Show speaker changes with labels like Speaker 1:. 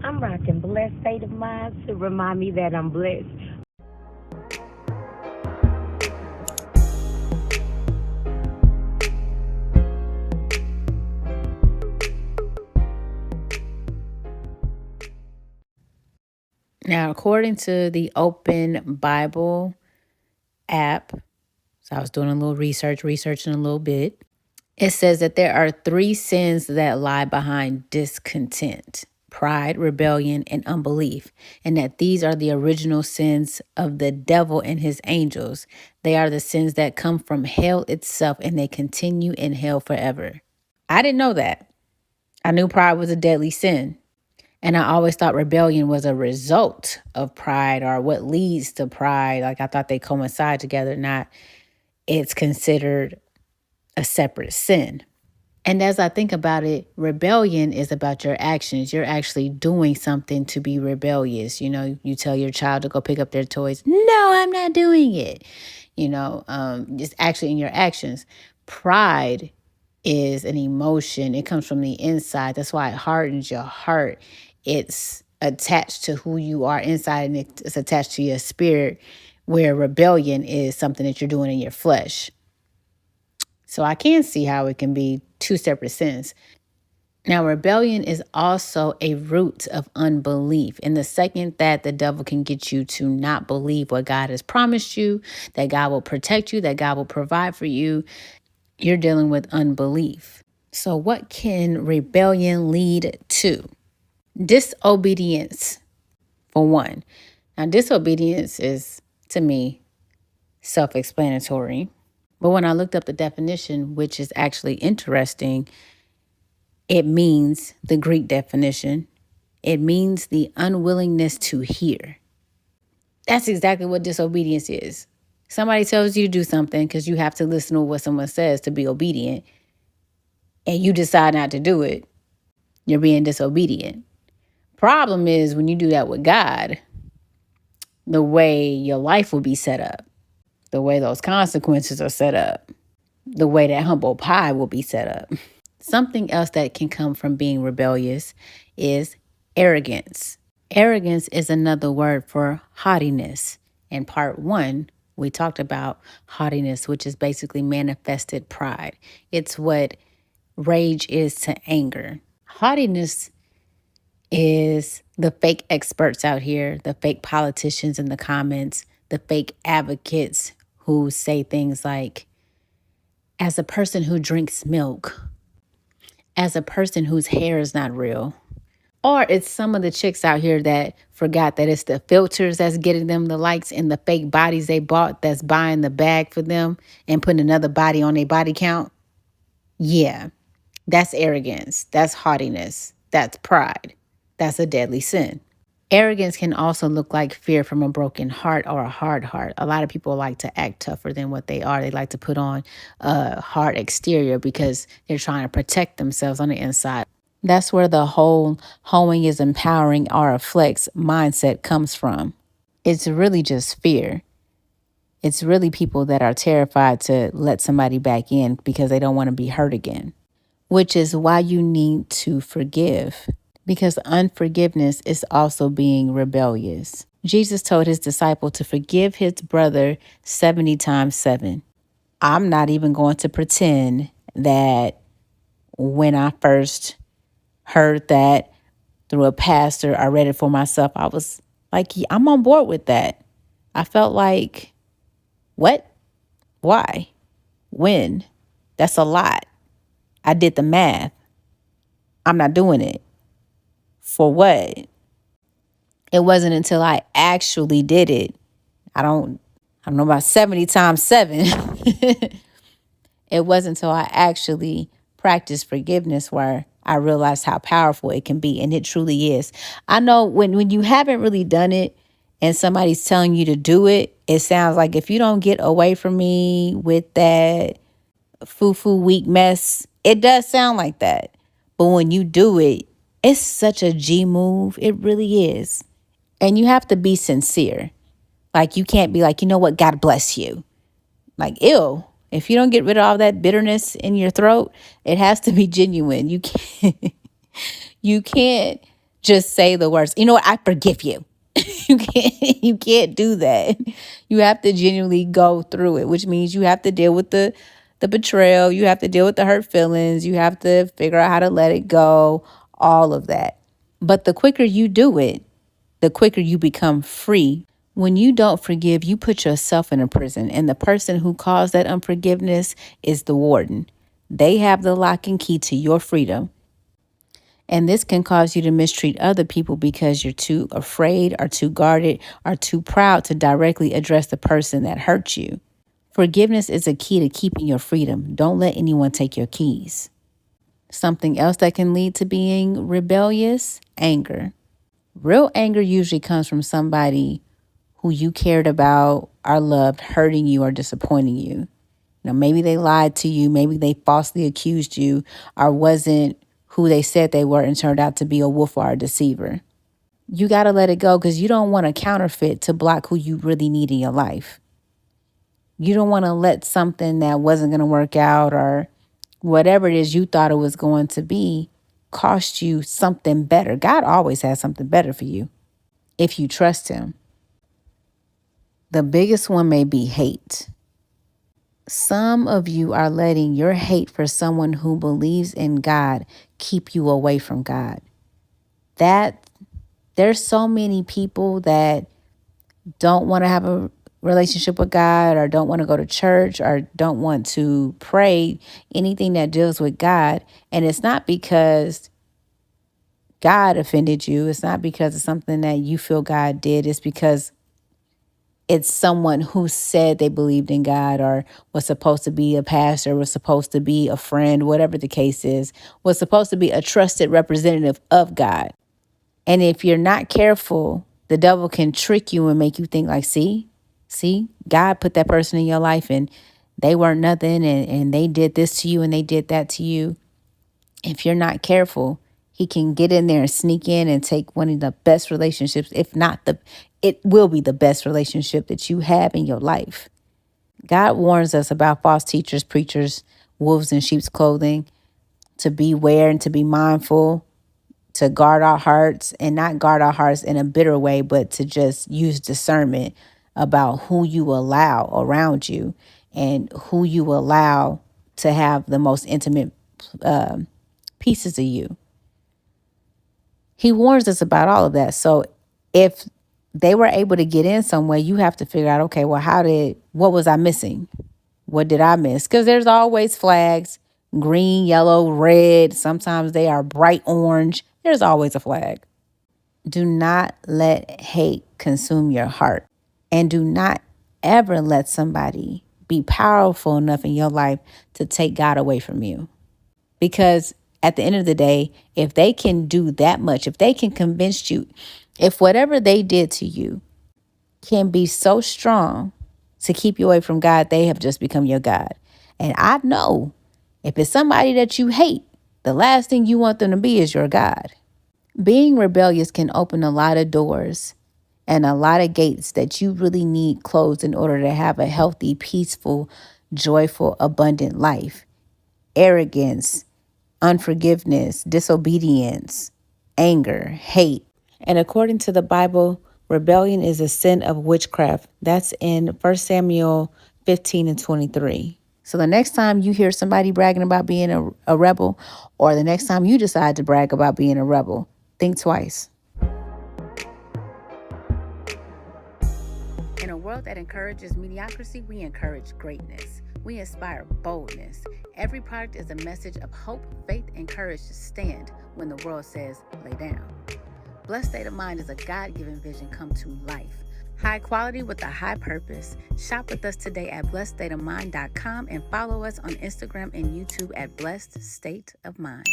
Speaker 1: I'm rocking Blessed State of Mind to remind me that I'm blessed.
Speaker 2: Now, according to the Open Bible app, so I was doing a little researching a little bit. It says that there are 3 sins that lie behind discontent: pride, rebellion, and unbelief, and that these are the original sins of the devil and his angels. They are the sins that come from hell itself, and they continue in hell forever. I didn't know that. I knew pride was a deadly sin. And I always thought rebellion was a result of pride or what leads to pride. Like I thought they coincide together, not it's considered a separate sin. And as I think about it, rebellion is about your actions. You're actually doing something to be rebellious. You know, you tell your child to go pick up their toys. No, I'm not doing it. It's actually in your actions. Pride is an emotion. It comes from the inside. That's why it hardens your heart. It's attached to who you are inside, and it's attached to your spirit, where rebellion is something that you're doing in your flesh. So I can see how it can be 2 separate sins. Now, rebellion is also a root of unbelief. And the second that the devil can get you to not believe what God has promised you, that God will protect you, that God will provide for you, you're dealing with unbelief. So what can rebellion lead to? Disobedience, for one. Now, disobedience is, to me, self-explanatory. But when I looked up the definition, which is actually interesting, it means the Greek definition. It means the unwillingness to hear. That's exactly what disobedience is. Somebody tells you to do something because you have to listen to what someone says to be obedient, and you decide not to do it. You're being disobedient. Problem is when you do that with God, the way your life will be set up, the way those consequences are set up, the way that humble pie will be set up. Something else that can come from being rebellious is arrogance. Arrogance is another word for haughtiness. In part 1, we talked about haughtiness, which is basically manifested pride. It's what rage is to anger. Haughtiness is the fake experts out here, the fake politicians in the comments, the fake advocates who say things like, as a person who drinks milk, as a person whose hair is not real. Or it's some of the chicks out here that forgot that it's the filters that's getting them the likes and the fake bodies they bought that's buying the bag for them and putting another body on their body count. Yeah, that's arrogance. That's haughtiness. That's pride. That's a deadly sin. Arrogance can also look like fear from a broken heart or a hard heart. A lot of people like to act tougher than what they are. They like to put on a hard exterior because they're trying to protect themselves on the inside. That's where the whole hoeing is empowering or a flex mindset comes from. It's really just fear. It's really people that are terrified to let somebody back in because they don't want to be hurt again, which is why you need to forgive. Because unforgiveness is also being rebellious. Jesus told his disciple to forgive his brother 70 times 7. I'm not even going to pretend that when I first heard that through a pastor, I read it for myself. I was like, yeah, I'm on board with that. I felt like, what? Why? When? That's a lot. I did the math. I'm not doing it. For what? It wasn't until I actually did it. I don't know about 70 times 7. It wasn't until I actually practiced forgiveness where I realized how powerful it can be. And it truly is. I know when you haven't really done it and somebody's telling you to do it, it sounds like if you don't get away from me with that foo-foo weak mess, it does sound like that. But when you do it, it's such a G move. It really is. And you have to be sincere. Like, you can't be like, you know what, God bless you. Like, ew. If you don't get rid of all that bitterness in your throat, it has to be genuine. You can't just say the words, you know what, I forgive you. You can't do that. You have to genuinely go through it, which means you have to deal with the betrayal. You have to deal with the hurt feelings. You have to figure out how to let it go, all of that. But the quicker you do it, the quicker you become free. When you don't forgive, you put yourself in a prison, and the person who caused that unforgiveness is the warden. They have the lock and key to your freedom. And this can cause you to mistreat other people because you're too afraid or too guarded or too proud to directly address the person that hurt you. Forgiveness is a key to keeping your freedom. Don't let anyone take your keys. Something else that can lead to being rebellious, anger. Real anger usually comes from somebody who you cared about or loved hurting you or disappointing you. Maybe they lied to you, maybe they falsely accused you or wasn't who they said they were and turned out to be a wolf or a deceiver. You got to let it go because you don't want a counterfeit to block who you really need in your life. You don't want to let something that wasn't going to work out or whatever it is you thought it was going to be cost you something better. God always has something better for you if you trust him. The biggest one may be hate. Some of you are letting your hate for someone who believes in God keep you away from God. There's so many people that don't want to have a relationship with God or don't want to go to church or don't want to pray, anything that deals with God. And it's not because God offended you. It's not because of something that you feel God did. It's because it's someone who said they believed in God or was supposed to be a pastor, was supposed to be a friend, whatever the case is, was supposed to be a trusted representative of God. And if you're not careful, the devil can trick you and make you think like, see, God put that person in your life and they weren't nothing and they did this to you and they did that to you. If you're not careful, he can get in there and sneak in and take one of the best relationships, if not it will be the best relationship that you have in your life. God warns us about false teachers, preachers, wolves in sheep's clothing, to beware and to be mindful, to guard our hearts and not guard our hearts in a bitter way, but to just use discernment about who you allow around you and who you allow to have the most intimate pieces of you. He warns us about all of that. So if they were able to get in some way, you have to figure out, okay, well, what was I missing? What did I miss? Because there's always flags, green, yellow, red. Sometimes they are bright orange. There's always a flag. Do not let hate consume your heart. And do not ever let somebody be powerful enough in your life to take God away from you. Because at the end of the day, if they can do that much, if they can convince you, if whatever they did to you can be so strong to keep you away from God, they have just become your God. And I know if it's somebody that you hate, the last thing you want them to be is your God. Being rebellious can open a lot of doors and a lot of gates that you really need closed in order to have a healthy, peaceful, joyful, abundant life. Arrogance, unforgiveness, disobedience, anger, hate. And according to the Bible, rebellion is a sin of witchcraft. That's in 1 Samuel 15:23. So the next time you hear somebody bragging about being a rebel, or the next time you decide to brag about being a rebel, think twice. In a world that encourages mediocrity, we encourage greatness. We inspire boldness. Every product is a message of hope, faith, and courage to stand when the world says, lay down. Blessed State of Mind is a God-given vision come to life. High quality with a high purpose. Shop with us today at blessedstateofmind.com and follow us on Instagram and YouTube at Blessed State of Mind.